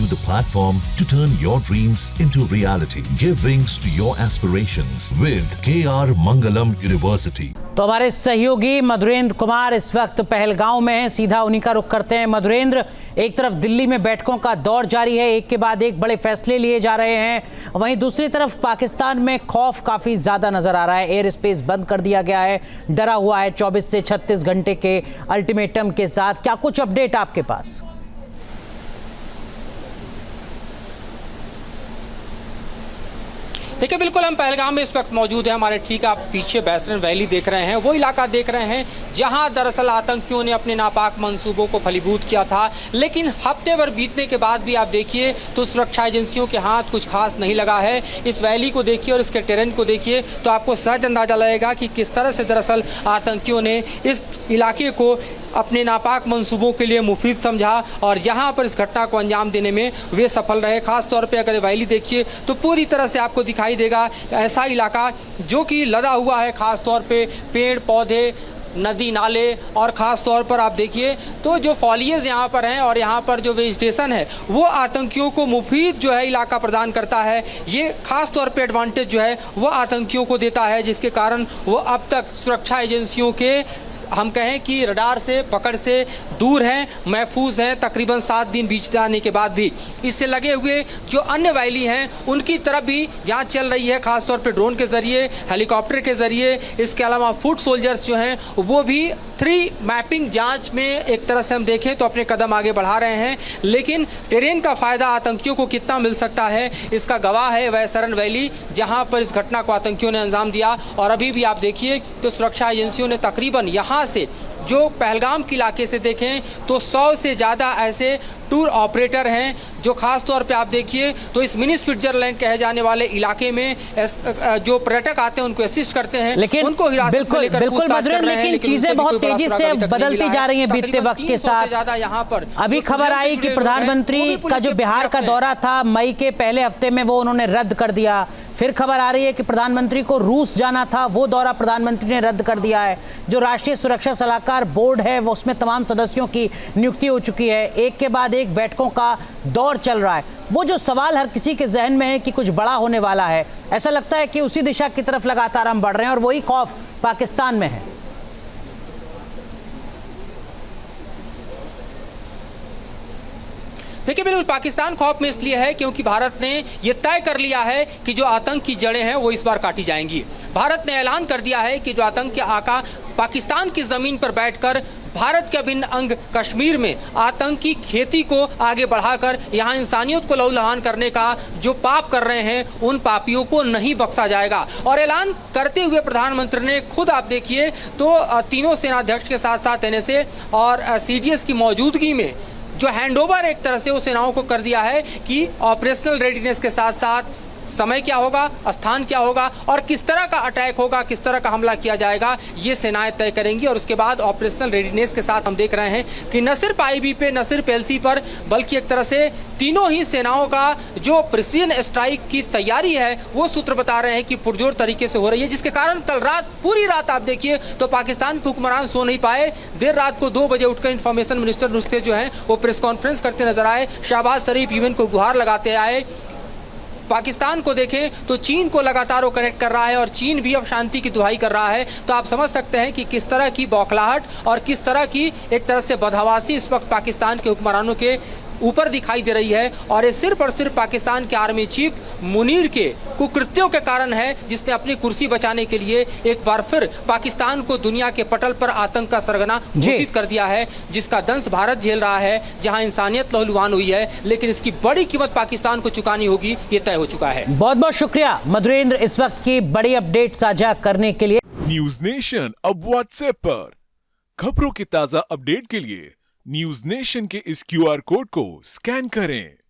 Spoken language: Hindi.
the platform to turn your dreams into reality. Give wings to your aspirations with KR Mangalam University. तो हमारे सहयोगी मधुरेंद्र कुमार इस वक्त पहलगांव में हैं। सीधा उन्हीं का रुख करते हैं। मधुरेंद्र, एक तरफ दिल्ली में बैठकों का दौर जारी है, एक के बाद एक बड़े फैसले लिए जा रहे हैं, वहीं दूसरी तरफ पाकिस्तान में खौफ काफी ज्यादा नजर आ रहा है। एयर स्पेस बंद कर दिया गया है, डरा हुआ है 24 से 36 घंटे के अल्टीमेटम के साथ। क्या कुछ अपडेट आपके पास? देखिए, बिल्कुल हम पहलगाम में इस वक्त मौजूद हैं। हमारे ठीक आप पीछे बैसरन वैली देख रहे हैं, वो इलाका देख रहे हैं जहां दरअसल आतंकियों ने अपने नापाक मंसूबों को फलीभूत किया था। लेकिन हफ्ते भर बीतने के बाद भी आप देखिए तो सुरक्षा एजेंसियों के हाथ कुछ खास नहीं लगा है। इस वैली को देखिए और इसके टेरेन को देखिए तो आपको सहज अंदाजा लगेगा कि किस तरह से दरअसल आतंकियों ने इस इलाके को अपने नापाक मंसूबों के लिए मुफीद समझा और यहाँ पर इस घटना को अंजाम देने में वे सफल रहे। खास तौर पे अगर वैली देखिए तो पूरी तरह से आपको दिखाई देगा ऐसा इलाका जो कि लदा हुआ है, खास तौर पे पेड़ पौधे, नदी नाले और ख़ास तौर पर आप देखिए तो जो फॉलिएज यहाँ पर हैं और यहाँ पर जो वेजिटेशन है वो आतंकियों को मुफीद जो है इलाका प्रदान करता है। ये खास तौर पे एडवांटेज जो है वो आतंकियों को देता है, जिसके कारण वो अब तक सुरक्षा एजेंसियों के हम कहें कि रडार से पकड़ से दूर हैं, महफूज हैं। तकरीबन 7 दिन बीत जाने के बाद भी इससे लगे हुए जो अन्य वैली हैं उनकी तरफ भी जाँच चल रही है, खासतौर पर ड्रोन के ज़रिए, हेलीकॉप्टर के ज़रिए। इसके अलावा फुट सोल्जर्स जो हैं वो भी 3 मैपिंग जांच में एक तरह से हम देखें तो अपने कदम आगे बढ़ा रहे हैं। लेकिन टेरेन का फायदा आतंकियों को कितना मिल सकता है इसका गवाह है वैसरन वैली, जहां पर इस घटना को आतंकियों ने अंजाम दिया। और अभी भी आप देखिए तो सुरक्षा एजेंसियों ने तकरीबन यहां से जो पहलगाम के इलाके से देखें तो 100 से ज़्यादा ऐसे टूर ऑपरेटर हैं जो खास तौर पे आप देखिए तो इस मिनी स्विट्जरलैंड कहे जाने वाले इलाके में जो पर्यटक आते हैं उनको असिस्ट करते हैं, लेकिन उनको हिरासत में लेकर पूछताछ कर रहे हैं। लेकिन चीजें बहुत तेजी से बदलती जा रही हैं बीतते वक्त के साथ। यहाँ पर अभी खबर आई कि प्रधानमंत्री का जो बिहार का दौरा था मई के पहले हफ्ते में वो उन्होंने रद्द कर दिया। फिर खबर आ रही है कि प्रधानमंत्री को रूस जाना था, वो दौरा प्रधानमंत्री ने रद्द कर दिया है। जो राष्ट्रीय सुरक्षा सलाहकार बोर्ड है वो उसमें तमाम सदस्यों की नियुक्ति हो चुकी है। एक के बाद एक बैठकों का दौर चल रहा है। वो जो सवाल हर किसी के जहन में है कि कुछ बड़ा होने वाला है, ऐसा लगता है कि उसी दिशा की तरफ लगातार हम बढ़ रहे हैं और वही खौफ पाकिस्तान में है। देखिए, बिल्कुल पाकिस्तान खौफ में इसलिए है क्योंकि भारत ने यह तय कर लिया है कि जो आतंक की जड़ें हैं वो इस बार काटी जाएंगी। भारत ने ऐलान कर दिया है कि जो आतंक के आका पाकिस्तान की जमीन पर बैठकर भारत के अभिन्न अंग कश्मीर में आतंकी खेती को आगे बढ़ाकर यहाँ इंसानियत को लहूलुहान करने का जो पाप कर रहे हैं उन पापियों को नहीं बख्शा जाएगा। और ऐलान करते हुए प्रधानमंत्री ने खुद आप देखिए तो तीनों सेनाध्यक्ष के साथ साथ NSA और CDS की मौजूदगी में जो हैंडओवर एक तरह से उस सेनाओं को कर दिया है कि ऑपरेशनल रेडीनेस के साथ साथ समय क्या होगा, स्थान क्या होगा और किस तरह का अटैक होगा, किस तरह का हमला किया जाएगा, ये सेनाएं तय करेंगी। और उसके बाद ऑपरेशनल रेडीनेस के साथ हम देख रहे हैं कि न सिर्फ IB पे, न सिर्फ LC पर, बल्कि एक तरह से तीनों ही सेनाओं का जो प्रिसीजन स्ट्राइक की तैयारी है वो सूत्र बता रहे हैं कि पुरजोर तरीके से हो रही है, जिसके कारण कल रात पूरी रात आप देखिए तो पाकिस्तान के हुक्मरान सो नहीं पाए। देर रात को 2 बजे उठकर इंफॉर्मेशन मिनिस्टर नुस्खे जो हैं वो प्रेस कॉन्फ्रेंस करते नजर आए। शहबाज शरीफ यूएन को गुहार लगाते आए। पाकिस्तान को देखें तो चीन को लगातार वो कनेक्ट कर रहा है और चीन भी अब शांति की दुहाई कर रहा है। तो आप समझ सकते हैं कि किस तरह की बौखलाहट और किस तरह की एक तरह से बदहवासी इस वक्त पाकिस्तान के हुक्मरानों के ऊपर दिखाई दे रही है। और ये सिर्फ और सिर्फ पाकिस्तान के आर्मी चीफ मुनीर के कुकृत्यों के कारण है, जिसने अपनी कुर्सी बचाने के लिए एक बार फिर पाकिस्तान को दुनिया के पटल पर आतंक का सरगना घोषित कर दिया है, जिसका दंश भारत झेल रहा है, जहां इंसानियत लहूलुहान हुई है। लेकिन इसकी बड़ी कीमत पाकिस्तान को चुकानी होगी, ये तय हो चुका है। बहुत बहुत शुक्रिया मधुरेंद्र इस वक्त की बड़ी अपडेट साझा करने के लिए। न्यूज नेशन अब व्हाट्सएप पर खबरों की ताजा अपडेट के लिए न्यूज नेशन के इस QR कोड को स्कैन करें।